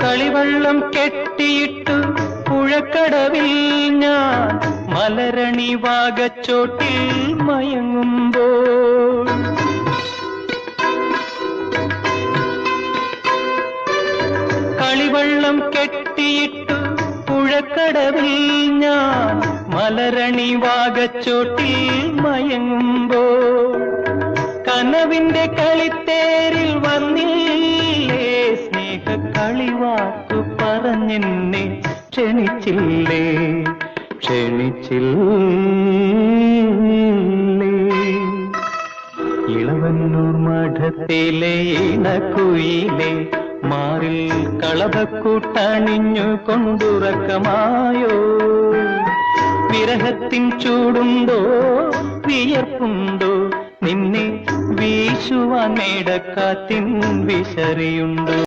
കളിവള്ളം കെട്ടിയിട്ടു പുഴക്കടവിൽ ഞാൻ മലരണി വാകച്ചോട്ടിൽ മയങ്ങുമ്പോൾ കളിവള്ളം കെട്ടിയിട്ടു പുഴക്കടവിൽ ഞാൻ മലരണി വാകച്ചോട്ടിൽ മയങ്ങുമ്പോൾ കനവിന്റെ കളിത്തേരിൽ വന്നില്ലേ സ്നേഹ കളിവാക്കു പറഞ്ഞെന്നെ ക്ഷണിച്ചില്ലേ ഇളവന്നൂർ മഠത്തിലെ ഇണക്കുയിലെ മാറിൽ കളഭക്കൂട്ടണിഞ്ഞു കൊണ്ടുറക്കമായോ വിരഹത്തിൻ ചൂടുണ്ടോ വിയർപ്പുണ്ടോ നിന്നെ വീശുവാൻ മേടക്കാറ്റിൻ വിശറിയുണ്ടോ